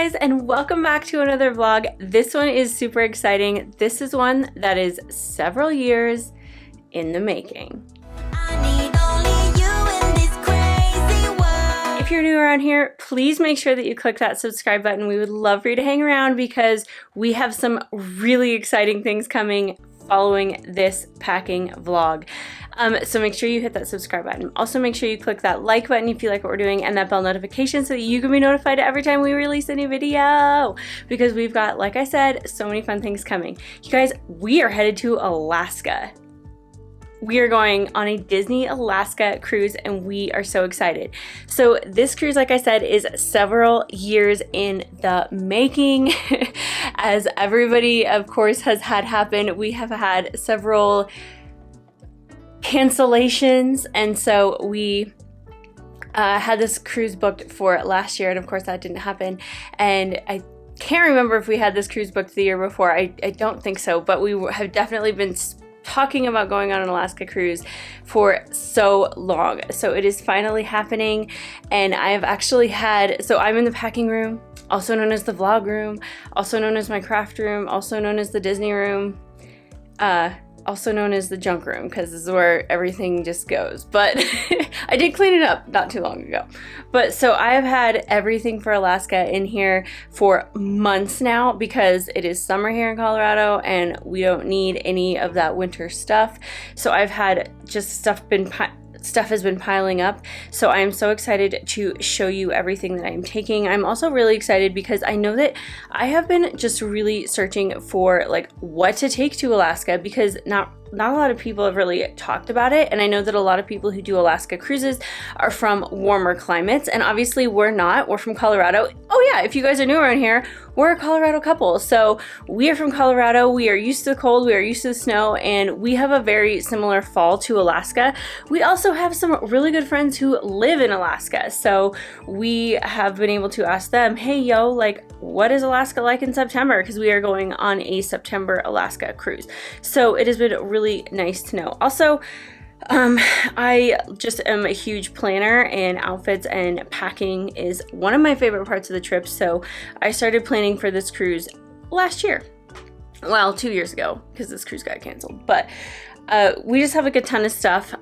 guys, and welcome back to another vlog. This one is super exciting. This is one that is several years in the making. If you're new around here, please make sure that you click that subscribe button. We would love for you to hang around because we have some really exciting things coming following this packing vlog. So make sure you hit that subscribe button. Also make sure you click that like button if you like what we're doing and that bell notification so that you can be notified every time we release a new video, because we've got, like I said, so many fun things coming. You guys, we are headed to Alaska. We are going on a Disney Alaska cruise and we are so excited. So this cruise, like I said, is several years in the making. As everybody, of course, has had happen, we have had several cancellations, and so we had this cruise booked for last year, and of course that didn't happen. And I can't remember if we had this cruise booked the year before. I don't think so, but we have definitely been talking about going on an Alaska cruise for so long. So it is finally happening, and I have actually had, so I'm in the packing room, also known as the vlog room, also known as my craft room, also known as the Disney room, also known as the junk room, because this is where everything just goes. But I did clean it up not too long ago. But so I have had everything for Alaska in here for months now because it is summer here in Colorado and we don't need any of that winter stuff. So I've had just stuff has been piling up. So I am so excited to show you everything that I am taking. I'm also really excited because I know that I have been just really searching for like what to take to Alaska, because not a lot of people have really talked about it, and I know that a lot of people who do Alaska cruises are from warmer climates, and obviously we're not. We're from Colorado. Oh yeah, if you guys are new around here, we're a Colorado couple. So we are from Colorado. We are used to the cold, we are used to the snow, and we have a very similar fall to Alaska. We also have some really good friends who live in Alaska, so we have been able to ask them, hey yo, like what is Alaska like in September? Because we are going on a September Alaska cruise. So it has been really nice to know. Also, I just am a huge planner, and outfits and packing is one of my favorite parts of the trip. So I started planning for this cruise last year. Well, 2 years ago, because this cruise got canceled. But we just have like a ton of stuff.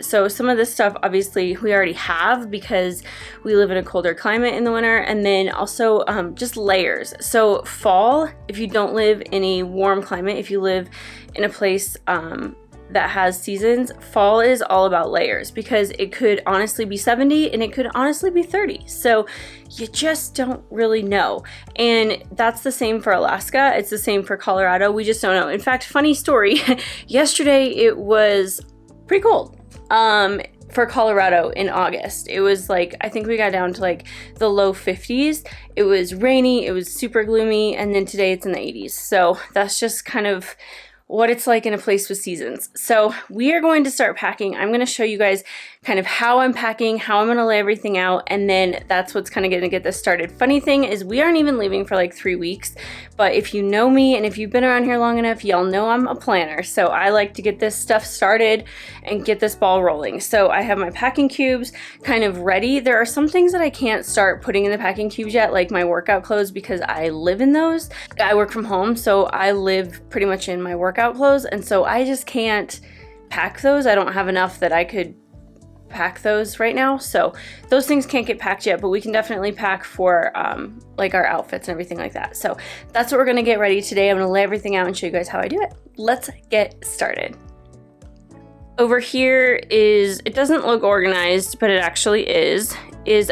So some of this stuff obviously we already have because we live in a colder climate in the winter, and then also just layers. So fall, if you don't live in a warm climate, if you live in a place that has seasons, fall is all about layers, because it could honestly be 70 and it could honestly be 30. So you just don't really know. And that's the same for Alaska. It's the same for Colorado. We just don't know. In fact, funny story, yesterday it was pretty cold. For Colorado in August. It was like, I think we got down to like the low 50s. It was rainy, it was super gloomy, and then today it's in the 80s. So that's just kind of what it's like in a place with seasons. So we are going to start packing. I'm going to show you guys kind of how I'm packing, how I'm going to lay everything out, and then that's what's kind of going to get this started. Funny thing is we aren't even leaving for like 3 weeks, but if you know me and if you've been around here long enough, y'all know I'm a planner. So I like to get this stuff started and get this ball rolling. So I have my packing cubes kind of ready. There are some things that I can't start putting in the packing cubes yet, like my workout clothes, because I live in those. I work from home, so I live pretty much in my workout clothes, and so I just can't pack those. I don't have enough that I could pack those right now, so those things can't get packed yet, but we can definitely pack for like our outfits and everything like that. So that's what we're gonna get ready today. I'm gonna lay everything out and show you guys how I do it. Let's get started. Over here is, it doesn't look organized, but it actually is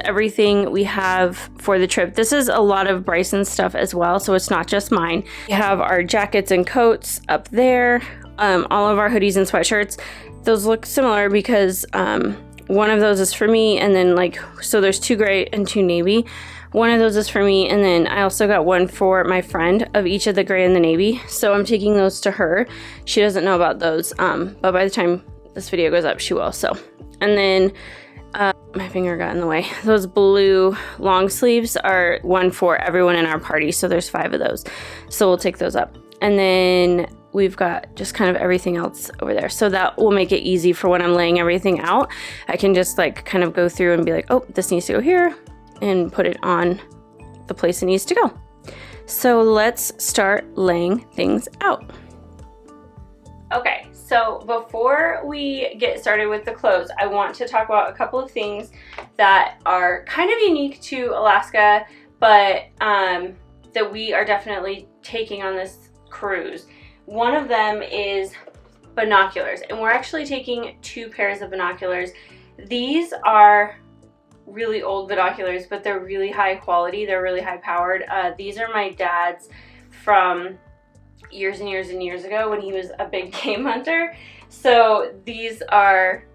everything we have for the trip. This is a lot of Bryson's stuff as well, so it's not just mine. We have our jackets and coats up there, all of our hoodies and sweatshirts. Those look similar because one of those is for me, and then like, so there's 2 gray and 2 navy. One of those is for me, and then I also got one for my friend of each of the gray and the navy. So I'm taking those to her. She doesn't know about those, but by the time this video goes up, she will. So, and then my finger got in the way. Those blue long sleeves are one for everyone in our party. So there's 5 of those. So we'll take those up. And then we've got just kind of everything else over there. So that will make it easy for when I'm laying everything out. I can just like kind of go through and be like, oh, this needs to go here, and put it on the place it needs to go. So let's start laying things out. Okay, so before we get started with the clothes, I want to talk about a couple of things that are kind of unique to Alaska, but that we are definitely taking on this cruise. One of them is binoculars, and we're actually taking 2 pairs of binoculars. These are really old binoculars, but they're really high quality. They're really high powered. These are my dad's from years and years and years ago when he was a big game hunter. So these are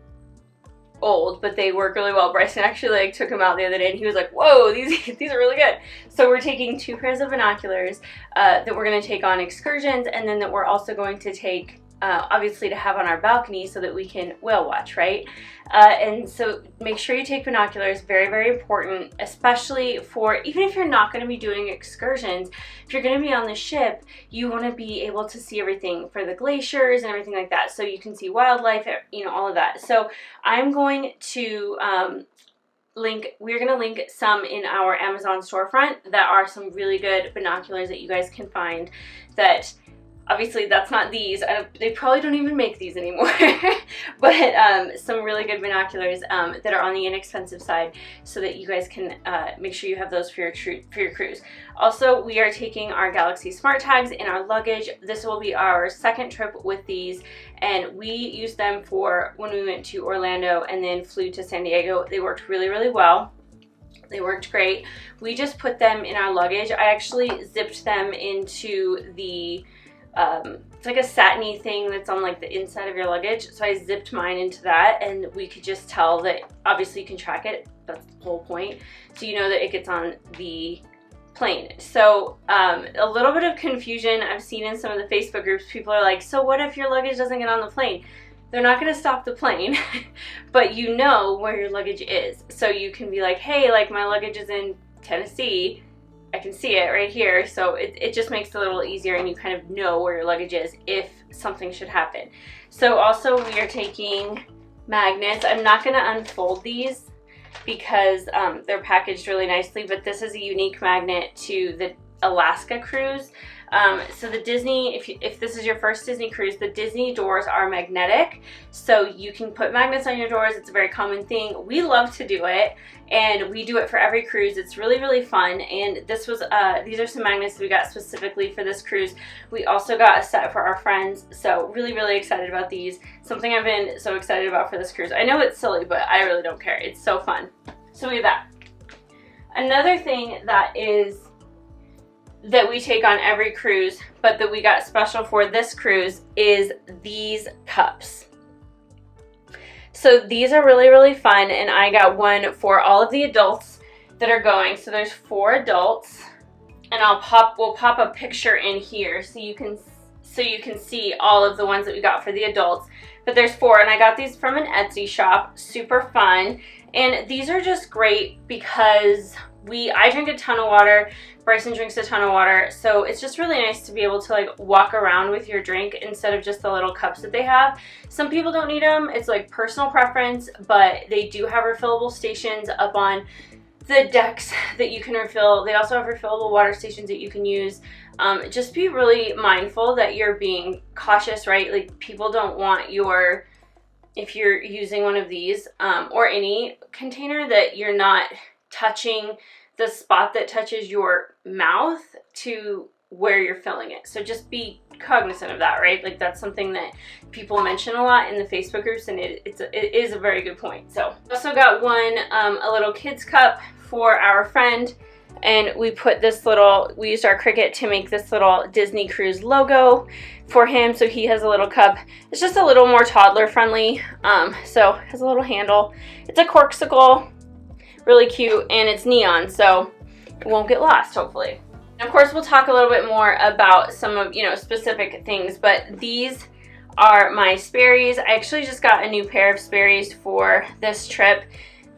old, but they work really well. Bryson actually like took them out the other day and he was like, whoa, these are really good. So we're taking 2 pairs of binoculars that we're going to take on excursions, and then that we're also going to take obviously to have on our balcony so that we can whale watch, right? And so make sure you take binoculars, very, very important, especially for, even if you're not going to be doing excursions, if you're going to be on the ship, you want to be able to see everything for the glaciers and everything like that, so you can see wildlife, you know, all of that. So I'm going to we're going to link some in our Amazon storefront that are some really good binoculars that you guys can find. That obviously that's not these, they probably don't even make these anymore, but some really good binoculars that are on the inexpensive side, so that you guys can make sure you have those for your cruise. Also, we are taking our Galaxy Smart Tags in our luggage. This will be our 2nd trip with these, and we used them for when we went to Orlando and then flew to San Diego. They worked really, really well. They worked great. We just put them in our luggage. I actually zipped them into the it's like a satiny thing that's on like the inside of your luggage, so I zipped mine into that, and we could just tell that obviously you can track it. That's the whole point, so you know that it gets on the plane. So a little bit of confusion I've seen in some of the Facebook groups. People are like, so what if your luggage doesn't get on the plane? They're not going to stop the plane, but you know where your luggage is, so you can be like, hey, like my luggage is in Tennessee, I can see it right here. So it just makes it a little easier, and you kind of know where your luggage is if something should happen. So also we are taking magnets. I'm not going to unfold these because they're packaged really nicely, but this is a unique magnet to the Alaska cruise. So the Disney, if this is your first Disney cruise, the Disney doors are magnetic, so you can put magnets on your doors. It's a very common thing. We love to do it, and we do it for every cruise. It's really, really fun. And this was these are some magnets that we got specifically for this cruise. We also got a set for our friends, so really, really excited about these. Something I've been so excited about for this cruise. I know it's silly, but I really don't care. It's so fun. So we have that. Another thing that we take on every cruise, but that we got special for this cruise, is these cups. So these are really, really fun, and I got one for all of the adults that are going. So there's 4 adults, and we'll pop a picture in here so you can see all of the ones that we got for the adults. But there's 4, and I got these from an Etsy shop. Super fun, and these are just great because I drink a ton of water. Bryson drinks a ton of water, so it's just really nice to be able to like walk around with your drink instead of just the little cups that they have. Some people don't need them. It's like personal preference, but they do have refillable stations up on the decks that you can refill. They also have refillable water stations that you can use. Just be really mindful that you're being cautious, right? Like, people don't want if you're using one of these or any container, that you're not touching the spot that touches your mouth to where you're filling it. So just be cognizant of that, right? Like, that's something that people mention a lot in the Facebook groups, and it is a very good point. So also got one, a little kids cup for our friend, and we used our Cricut to make this little Disney cruise logo for him, so he has a little cup. It's just a little more toddler friendly, so it has a little handle. It's a corksicle, really cute, and it's neon, so it won't get lost, hopefully. And of course, we'll talk a little bit more about some of, specific things, but these are my Sperry's. I actually just got a new pair of Sperry's for this trip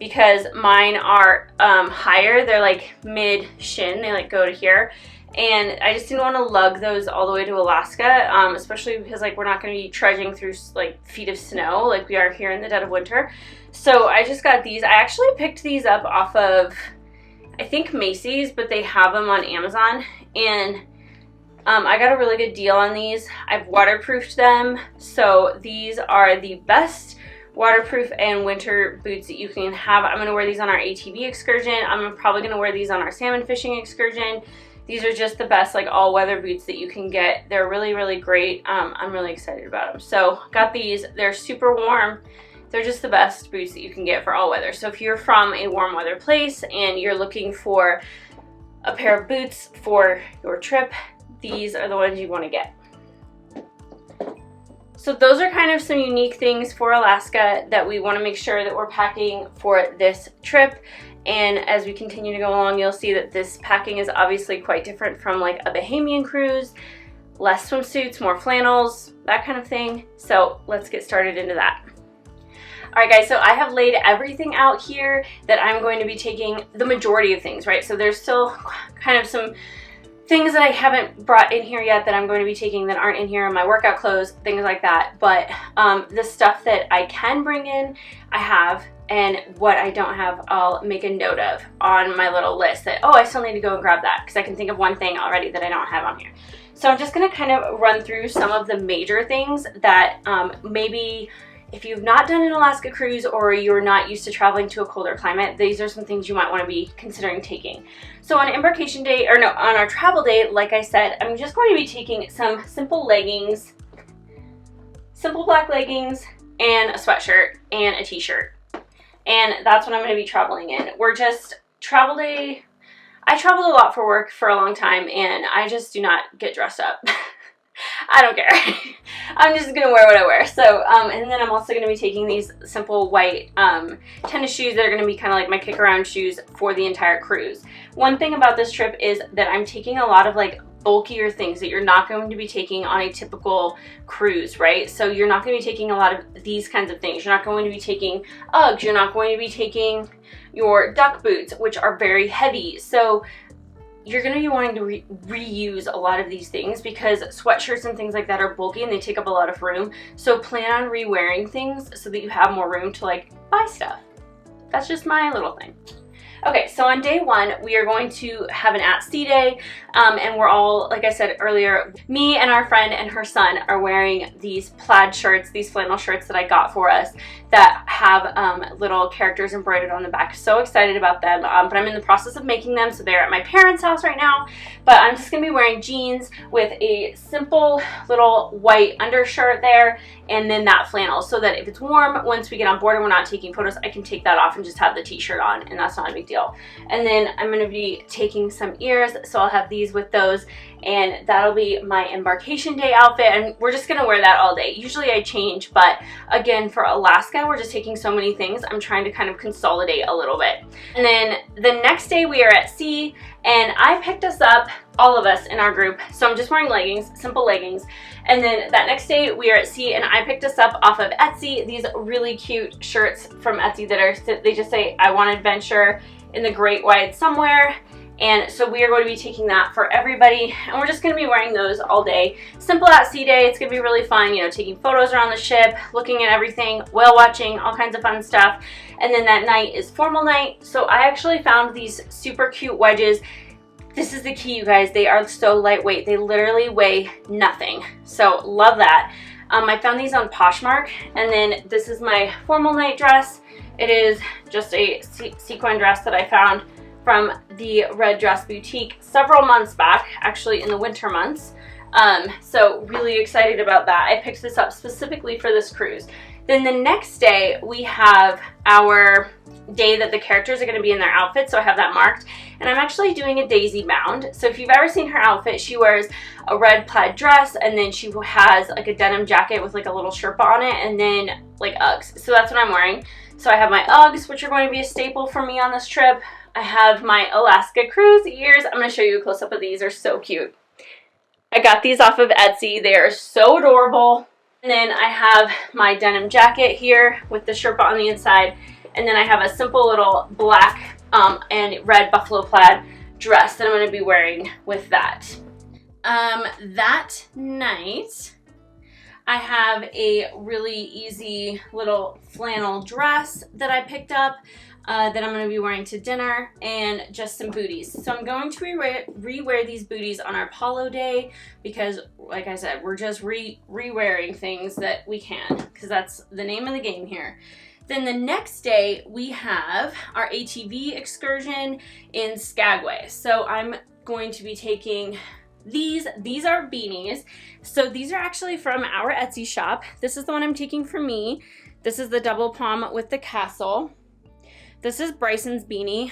because mine are higher. They're like mid-shin. They like go to here. And I just didn't want to lug those all the way to Alaska, especially because like we're not going to be trudging through like feet of snow like we are here in the dead of winter. So I just got these. I actually picked these up off of I think Macy's, but they have them on Amazon, and I got a really good deal on these. I've waterproofed them, so these are the best waterproof and winter boots that you can have. I'm going to wear these on our ATV excursion. I'm probably going to wear these on our salmon fishing excursion. These are just the best like all-weather boots that you can get. They're really, really great. I'm really excited about them. So got these. They're super warm. They're just the best boots that you can get for all weather. So if you're from a warm weather place and you're looking for a pair of boots for your trip, these are the ones you want to get. So those are kind of some unique things for Alaska that we want to make sure that we're packing for this trip. And as we continue to go along, you'll see that this packing is obviously quite different from like a Bahamian cruise. Less swimsuits, more flannels, that kind of thing. So let's get started into that. All right, guys, so I have laid everything out here that I'm going to be taking, the majority of things, right? So there's still kind of some things that I haven't brought in here yet that I'm going to be taking that aren't in here, my workout clothes, things like that. But the stuff that I can bring in, I have, and what I don't have, I'll make a note of on my little list that, oh, I still need to go and grab that, because I can think of one thing already that I don't have on here. So I'm just going to kind of run through some of the major things that maybe if you've not done an Alaska cruise or you're not used to traveling to a colder climate, these are some things you might want to be considering taking. So on embarkation day, or no, on our travel day, like I said, I'm just going to be taking some simple leggings, simple black leggings, and a sweatshirt and a t-shirt. And that's what I'm going to be traveling in. We're just travel day. I traveled a lot for work for a long time, and I just do not get dressed up. I don't care. I'm just gonna wear what I wear. So, and then I'm also gonna be taking these simple white tennis shoes that are gonna be kind of like my kick around shoes for the entire cruise. One thing about this trip is that I'm taking a lot of like bulkier things that you're not going to be taking on a typical cruise, right? So you're not going to be taking a lot of these kinds of things. You're not going to be taking Uggs. You're not going to be taking your duck boots, which are very heavy. So you're going to be wanting to reuse a lot of these things because sweatshirts and things like that are bulky and they take up a lot of room. So plan on re-wearing things so that you have more room to like buy stuff. That's just my little thing. Okay, so on day one, we are going to have an at-sea day, and we're all, like I said earlier, me and our friend and her son are wearing these plaid shirts, these flannel shirts that I got for us that have little characters embroidered on the back. So excited about them, but I'm in the process of making them, so they're at my parents' house right now. But I'm just going to be wearing jeans with a simple little white undershirt there, and then that flannel, so that if it's warm, once we get on board and we're not taking photos, I can take that off and just have the t-shirt on, and that's not a big deal. And then I'm going to be taking some ears, so I'll have these with those, and that'll be my embarkation day outfit, and we're just going to wear that all day. Usually I change, but again, for Alaska, we're just taking so many things, I'm trying to kind of consolidate a little bit. And then the next day we are at sea, and I picked us up, all of us in our group, so I'm just wearing leggings, simple leggings. And then that next day we are at sea, and I picked us up off of Etsy these really cute shirts from Etsy that are, they just say, I want adventure in the great wide somewhere. And so we are going to be taking that for everybody, and we're just going to be wearing those all day. Simple at sea day. It's going to be really fun, you know, taking photos around the ship, looking at everything, whale watching, all kinds of fun stuff. And then that night is formal night. So I actually found these super cute wedges. This is the key, you guys. They are so lightweight. They literally weigh nothing. So love that. I found these on Poshmark, and then this is my formal night dress. It is just a sequin dress that I found from the Red Dress Boutique several months back, actually in the winter months. So really excited about that. I picked this up specifically for this cruise. Then the next day we have our day that the characters are going to be in their outfits, so I have that marked. And I'm actually doing a daisy bound. So if you've ever seen her outfit, she wears a red plaid dress, and then she has like a denim jacket with like a little Sherpa on it, and then like Uggs. So that's what I'm wearing. So I have my Uggs, which are going to be a staple for me on this trip. I have my Alaska cruise ears. I'm going to show you a close-up of these. They're so cute. I got these off of Etsy. They are so adorable. And then I have my denim jacket here with the Sherpa on the inside. And then I have a simple little black and red buffalo plaid dress that I'm going to be wearing with that. That night, I have a really easy little flannel dress that I picked up. that I'm going to be wearing to dinner, and just some booties. So I'm going to re-wear these booties on our polo day because, like I said, we're just re-wearing things that we can, because that's the name of the game here. Then the next day we have our ATV excursion in Skagway. So I'm going to be taking these are beanies. So these are actually from our Etsy shop. This is the one I'm taking for me. This is the double palm with the castle. This is Bryson's beanie.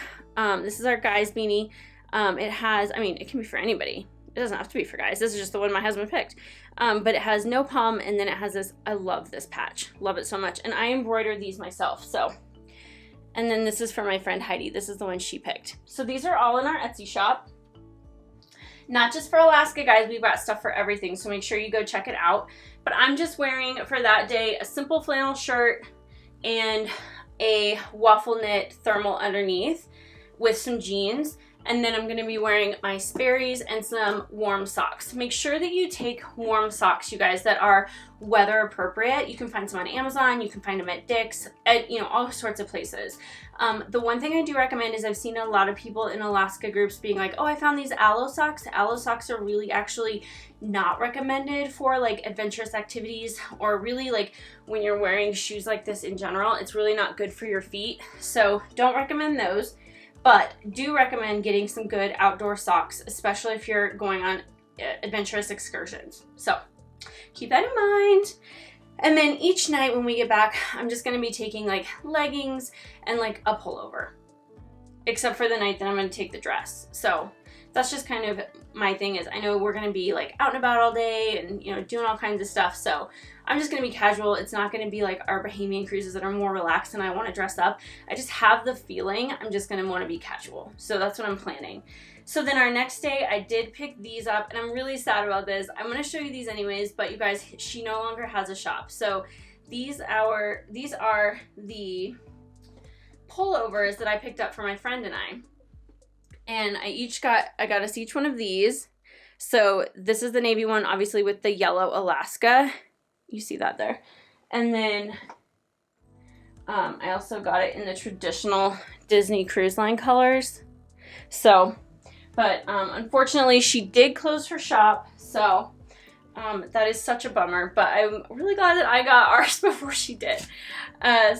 This is our guy's beanie. It has, I mean, it can be for anybody. It doesn't have to be for guys. This is just the one my husband picked. But it has no palm, and then it has this, I love this patch. Love it so much. And I embroidered these myself, so. And then this is for my friend Heidi. This is the one she picked. So these are all in our Etsy shop. Not just for Alaska, guys. We've got stuff for everything, so make sure you go check it out. But I'm just wearing, for that day, a simple flannel shirt and a waffle knit thermal underneath with some jeans. And then I'm going to be wearing my Sperry's and some warm socks. Make sure that you take warm socks, you guys, that are weather appropriate. You can find some on Amazon. You can find them at Dick's, at, you know, all sorts of places. The one thing I do recommend is I've seen a lot of people in Alaska groups being like, oh, I found these aloe socks. Aloe socks are really actually not recommended for like adventurous activities, or really like when you're wearing shoes like this in general. It's really not good for your feet. So don't recommend those. But do recommend getting some good outdoor socks, especially if you're going on adventurous excursions. So keep that in mind. And then each night when we get back, I'm just going to be taking like leggings and like a pullover, except for the night that I'm going to take the dress. So that's just kind of my thing. Is I know we're going to be like out and about all day and, you know, doing all kinds of stuff. So I'm just going to be casual. It's not going to be like our Bahamian cruises that are more relaxed and I want to dress up. I just have the feeling I'm just going to want to be casual. So that's what I'm planning. So then our next day, I did pick these up, and I'm really sad about this. I'm going to show you these anyways, but you guys, she no longer has a shop. So these are the pullovers that I picked up for my friend and I. And I got us each one of these. So this is the navy one, obviously with the yellow Alaska. You see that there. And then I also got it in the traditional Disney Cruise Line colors. So, but unfortunately she did close her shop. So that is such a bummer, but I'm really glad that I got ours before she did.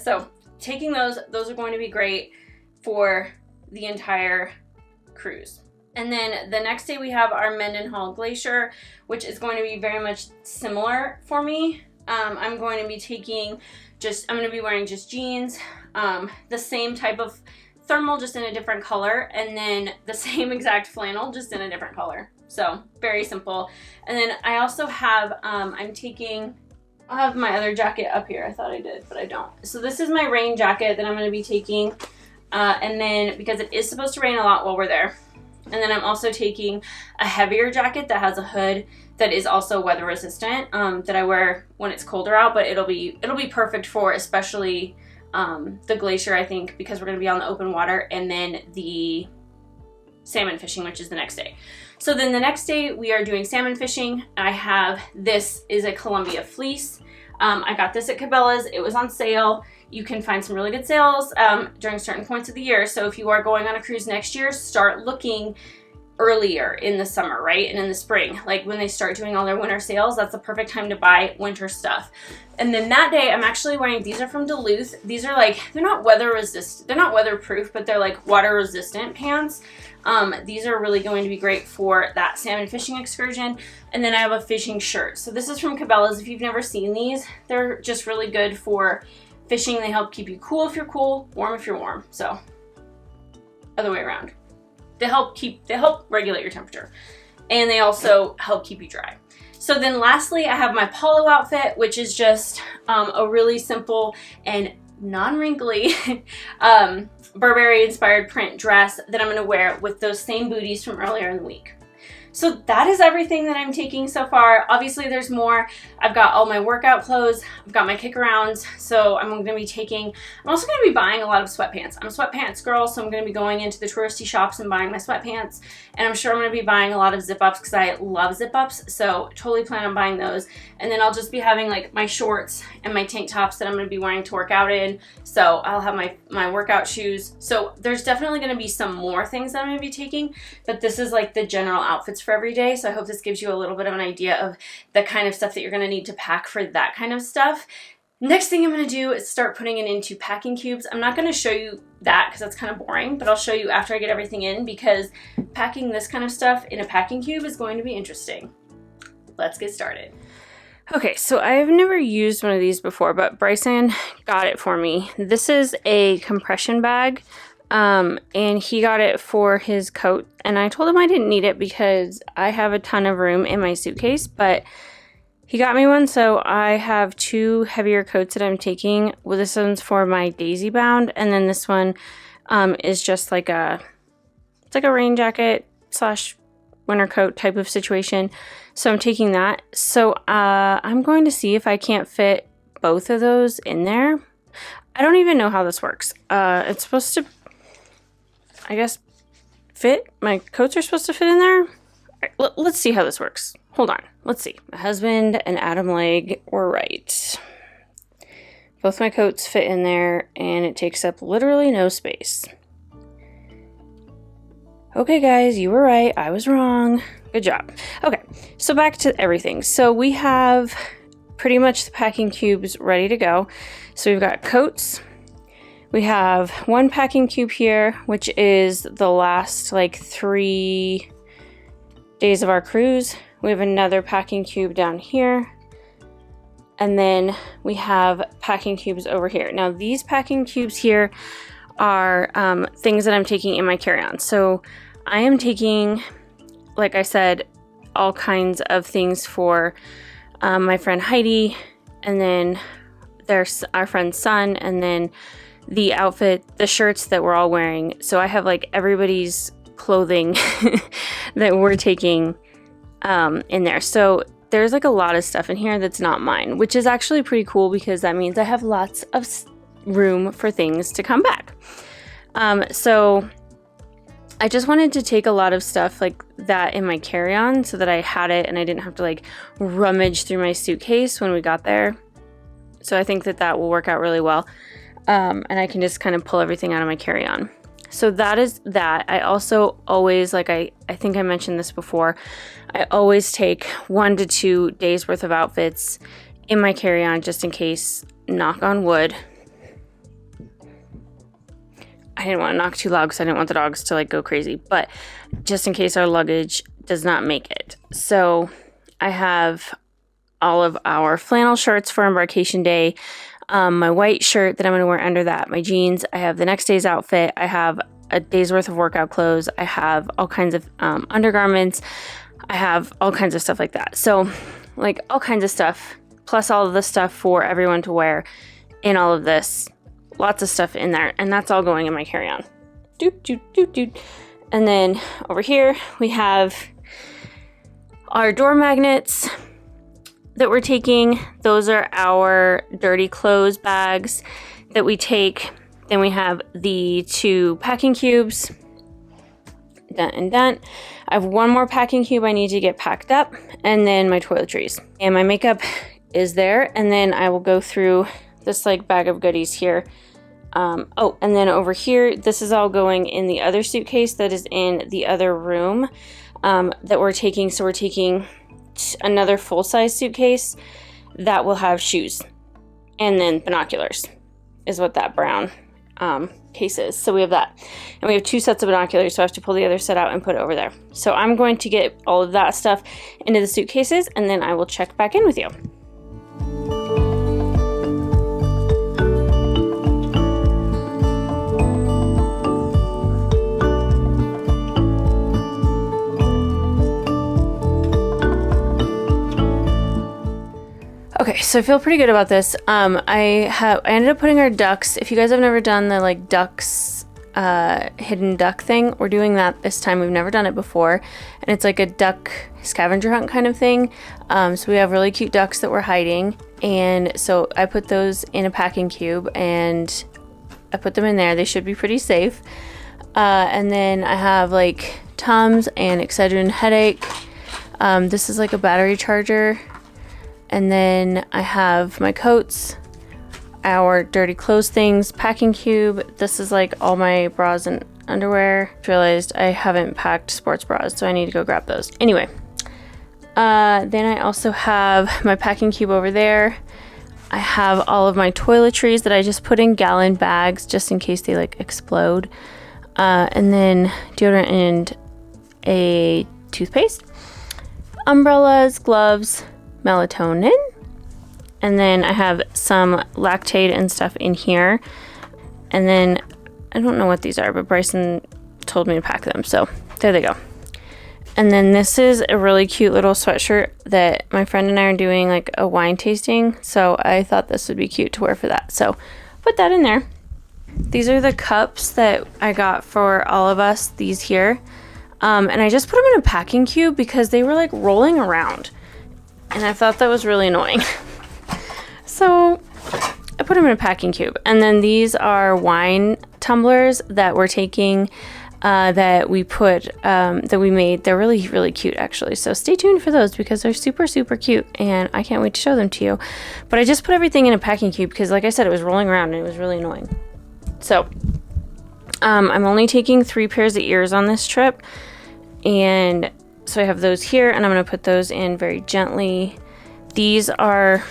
So taking those are going to be great for the entire cruise. And then the next day we have our Mendenhall Glacier, which is going to be very much similar for me. I'm going to be wearing just jeans, the same type of thermal, just in a different color, and then the same exact flannel, just in a different color. So very simple. And then I also have, I'll have my other jacket up here. I thought I did, but I don't. So this is my rain jacket that I'm going to be taking. And then because it is supposed to rain a lot while we're there. And then I'm also taking a heavier jacket that has a hood that is also weather resistant, that I wear when it's colder out, but it'll be perfect for especially the glacier, I think, because we're going to be on the open water, and then the salmon fishing, which is the next day. So then the next day we are doing salmon fishing. This is a Columbia fleece. I got this at Cabela's. It was on sale. You can find some really good sales during certain points of the year. So if you are going on a cruise next year, start looking earlier in the summer, right? And in the spring, like when they start doing all their winter sales, that's the perfect time to buy winter stuff. And then that day I'm actually wearing, these are from Duluth. These are like, they're not weatherproof, but they're like water resistant pants. These are really going to be great for that salmon fishing excursion. And then I have a fishing shirt. So this is from Cabela's. If you've never seen these, they're just really good for fishing. They help keep you cool if you're cool, warm if you're warm. So other way around. They help regulate your temperature, and they also help keep you dry. So then lastly, I have my polo outfit, which is just a really simple and non-wrinkly Burberry inspired print dress that I'm going to wear with those same booties from earlier in the week. So that is everything that I'm taking so far. Obviously there's more. I've got all my workout clothes. I've got my kick-arounds. So I'm also going to be buying a lot of sweatpants. I'm a sweatpants girl, so I'm going to be going into the touristy shops and buying my sweatpants. And I'm sure I'm going to be buying a lot of zip-ups because I love zip-ups. So totally plan on buying those. And then I'll just be having like my shorts and my tank tops that I'm going to be wearing to work out in. So I'll have my workout shoes. So there's definitely going to be some more things that I'm going to be taking, but this is like the general outfits for every day. So I hope this gives you a little bit of an idea of the kind of stuff that you're going to need to pack for that kind of stuff. Next thing I'm going to do is start putting it into packing cubes. I'm not going to show you that because that's kind of boring, but I'll show you after I get everything in, because packing this kind of stuff in a packing cube is going to be interesting. Let's get started. Okay, so I've never used one of these before, but Bryson got it for me. This is a compression bag, and he got it for his coat, and I told him I didn't need it because I have a ton of room in my suitcase, but he got me one, so I have 2 heavier coats that I'm taking. Well, this one's for my Daisy Bound, and then this one is just like it's like a rain jacket slash winter coat type of situation. So I'm taking that. So I'm going to see if I can't fit both of those in there. I don't even know how this works. It's supposed to, I guess, fit. My coats are supposed to fit in there. All right, let's see how this works. Hold on. Let's see. My husband and Adam Legg were right. Both my coats fit in there, and it takes up literally no space. Okay, guys, you were right. I was wrong. Good job. Okay, so back to everything. So we have pretty much the packing cubes ready to go. So we've got coats. We have 1 packing cube here, which is the last like 3 days of our cruise. We have another packing cube down here. And then we have packing cubes over here. Now these packing cubes here are things that I'm taking in my carry-on. So I am taking, like I said, all kinds of things for my friend Heidi, and then there's our friend's son, and then the outfit, the shirts that we're all wearing. So I have like everybody's clothing that we're taking in there. So there's like a lot of stuff in here that's not mine, which is actually pretty cool because that means I have lots of room for things to come back. So I just wanted to take a lot of stuff like that in my carry-on so that I had it and I didn't have to like rummage through my suitcase when we got there. So I think that that will work out really well. And I can just kind of pull everything out of my carry-on. So that is that. I also always, like I think I mentioned this before, I always take 1 to 2 days worth of outfits in my carry-on just in case, knock on wood. I didn't want to knock too loud because I didn't want the dogs to like go crazy, but just in case our luggage does not make it. So I have all of our flannel shirts for embarkation day, my white shirt that I'm going to wear under that, my jeans. I have the next day's outfit. I have a day's worth of workout clothes. I have all kinds of undergarments. I have all kinds of stuff like that. So like all kinds of stuff, plus all of the stuff for everyone to wear in all of this. Lots of stuff in there, and that's all going in my carry-on. Doot, doot, doot, doot. And then over here we have our door magnets that we're taking. Those are our dirty clothes bags that we take. Then we have the 2 packing cubes. Dun and dun. I have 1 more packing cube I need to get packed up, and then my toiletries. And my makeup is there, and then I will go through this like bag of goodies here. Oh, and then over here, this is all going in the other suitcase that is in the other room that we're taking. So we're taking another full-size suitcase that will have shoes, and then binoculars is what that brown case is. So we have that, and we have 2 sets of binoculars, so I have to pull the other set out and put it over there. So I'm going to get all of that stuff into the suitcases, and then I will check back in with you. Okay, so I feel pretty good about this. I ended up putting our ducks. If you guys have never done the like ducks hidden duck thing. We're doing that this time. We've never done it before, and it's like a duck scavenger hunt kind of thing. So we have really cute ducks that we're hiding, and so I put those in a packing cube and I put them in there. They should be pretty safe. And then I have like Tums and Excursion headache. This is like a battery charger. And then I have my coats, our dirty clothes things, packing cube. This is like all my bras and underwear. Realized I haven't packed sports bras, so I need to go grab those. Anyway, then I also have my packing cube over there. I have all of my toiletries that I just put in gallon bags just in case they like explode. And then deodorant and a toothpaste, umbrellas, gloves, melatonin, and then I have some Lactaid and stuff in here. And then I don't know what these are, but Bryson told me to pack them, so there they go. And then this is a really cute little sweatshirt that my friend and I are doing like a wine tasting, so I thought this would be cute to wear for that, so put that in there. These are the cups that I got for all of us, these here. And I just put them in a packing cube because they were like rolling around, and I thought that was really annoying. So I put them in a packing cube. And then these are wine tumblers that we're taking, that we made. They're really, really cute actually. So stay tuned for those because they're super, super cute and I can't wait to show them to you. But I just put everything in a packing cube because like I said, it was rolling around and it was really annoying. So I'm only taking 3 pairs of ears on this trip. And so I have those here and I'm going to put those in very gently. These are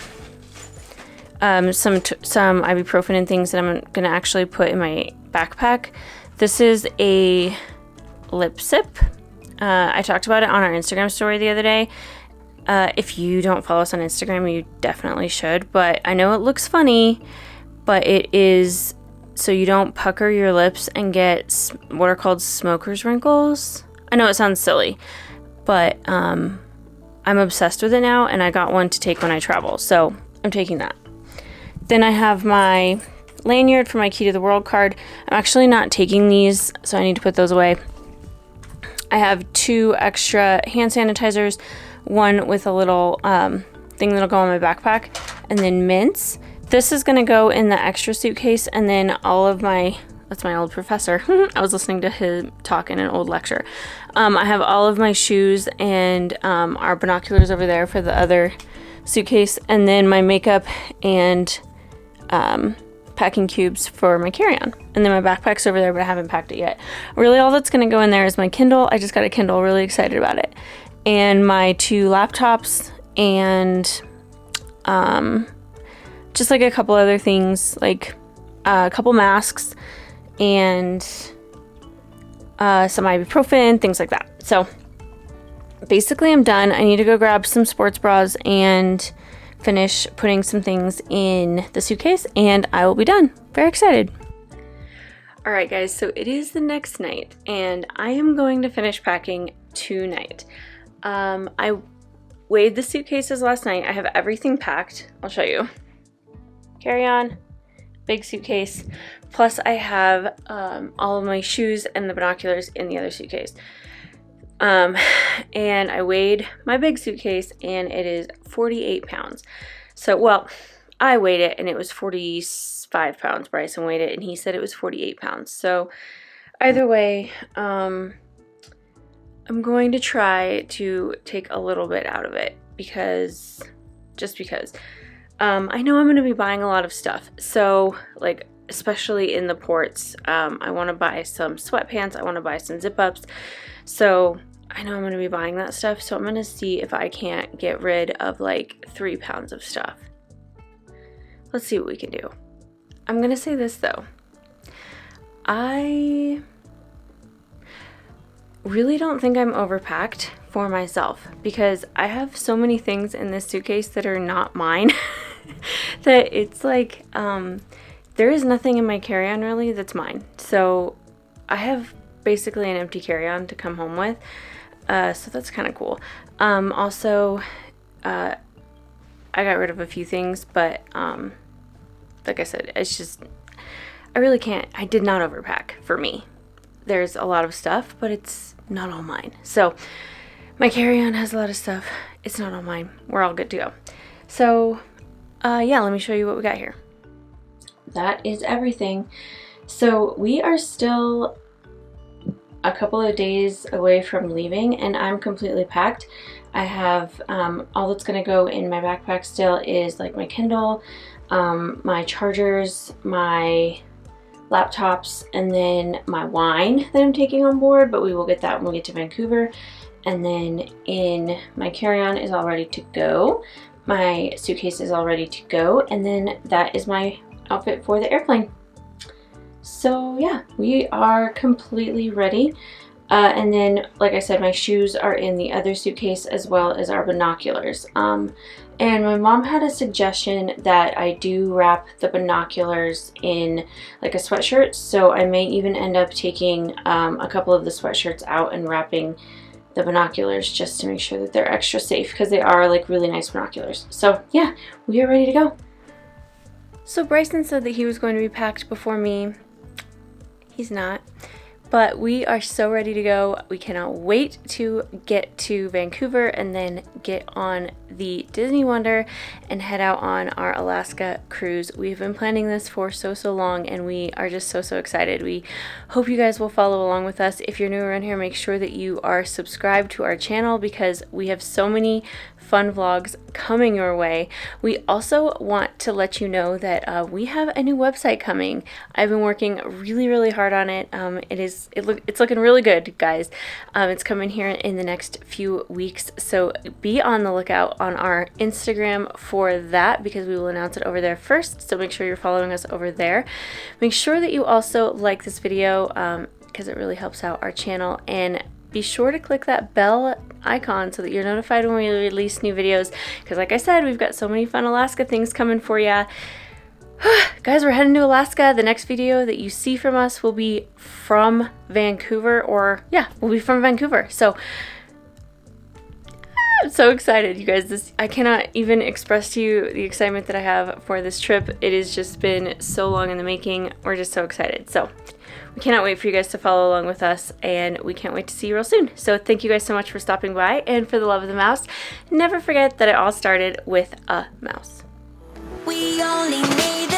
some ibuprofen and things that I'm going to actually put in my backpack. This is a lip sip. I talked about it on our Instagram story the other day. If you don't follow us on Instagram, you definitely should. But I know it looks funny, but it is so you don't pucker your lips and get what are called smoker's wrinkles. I know it sounds silly, but I'm obsessed with it now, and I got one to take when I travel, so I'm taking that. Then I have my lanyard for my Key to the World card. I'm actually not taking these, so I need to put those away. I have 2 extra hand sanitizers, one with a little thing that'll go on my backpack, and then mints. This is going to go in the extra suitcase, and then all of my, that's my old professor. I was listening to him talk in an old lecture. I have all of my shoes and our binoculars over there for the other suitcase, and then my makeup and packing cubes for my carry-on. And then my backpack's over there, but I haven't packed it yet. Really, all that's going to go in there is my Kindle. I just got a Kindle, really excited about it. And my 2 laptops and just like a couple other things, like a couple masks and some ibuprofen, things like that. So basically I'm done. I need to go grab some sports bras and finish putting some things in the suitcase, and I will be done. Very excited. All right, guys, so it is the next night, and I am going to finish packing tonight. I weighed the suitcases last night. I have everything packed. I'll show you. Carry-on, big suitcase, plus I have all of my shoes and the binoculars in the other suitcase. And I weighed my big suitcase and it is 48 pounds. So, well, I weighed it and it was 45 pounds. Bryson weighed it and he said it was 48 pounds. So either way, I'm going to try to take a little bit out of it because, just because, I know I'm going to be buying a lot of stuff. So like, especially in the ports, I want to buy some sweatpants. I want to buy some zip ups. So I know I'm going to be buying that stuff, so I'm going to see if I can't get rid of like 3 pounds of stuff. Let's see what we can do. I'm going to say this though. I really don't think I'm overpacked for myself because I have so many things in this suitcase that are not mine that it's like, there is nothing in my carry-on really that's mine. So I have basically an empty carry-on to come home with. So that's kind of cool. Also, I got rid of a few things, but like I said, it's just, I really can't, I did not overpack for me. There's a lot of stuff, but it's not all mine. So my carry-on has a lot of stuff. It's not all mine. We're all good to go. So yeah, let me show you what we got here. That is everything. So we are still a couple of days away from leaving, and I'm completely packed. I have all that's gonna go in my backpack still is like my Kindle, my chargers, my laptops, and then my wine that I'm taking on board, but we will get that when we get to Vancouver. And then in my carry-on is all ready to go. My suitcase is all ready to go, and then that is my outfit for the airplane. So yeah, we are completely ready. And then, like I said, my shoes are in the other suitcase as well as our binoculars. And my mom had a suggestion that I do wrap the binoculars in like a sweatshirt. So I may even end up taking a couple of the sweatshirts out and wrapping the binoculars just to make sure that they're extra safe, because they are like really nice binoculars. So yeah, we are ready to go. So Bryson said that he was going to be packed before me. He's not. But we are so ready to go. We cannot wait to get to Vancouver and then get on the Disney Wonder and head out on our Alaska cruise. We've been planning this for so long, and we are just so excited. We hope you guys will follow along with us. If you're new around here, make sure that you are subscribed to our channel, because we have so many fun vlogs coming your way. We also want to let you know that we have a new website coming. I've been working really hard on it. It's looking really good, guys. It's coming here in the next few weeks, so be on the lookout on our Instagram for that, because we will announce it over there first. So make sure you're following us over there. Make sure that you also like this video, because it really helps out our channel, and be sure to click that bell icon so that you're notified when we release new videos, because like I said, we've got so many fun Alaska things coming for ya. Guys, we're heading to Alaska. The next video that you see from us will be from Vancouver, or yeah, will be from Vancouver. So I'm so excited, you guys. I cannot even express to you the excitement that I have for this trip. It has just been so long in the making. We're just so excited. So we cannot wait for you guys to follow along with us, and we can't wait to see you real soon. So thank you guys so much for stopping by, and for the love of the mouse, never forget that it all started with a mouse. We only need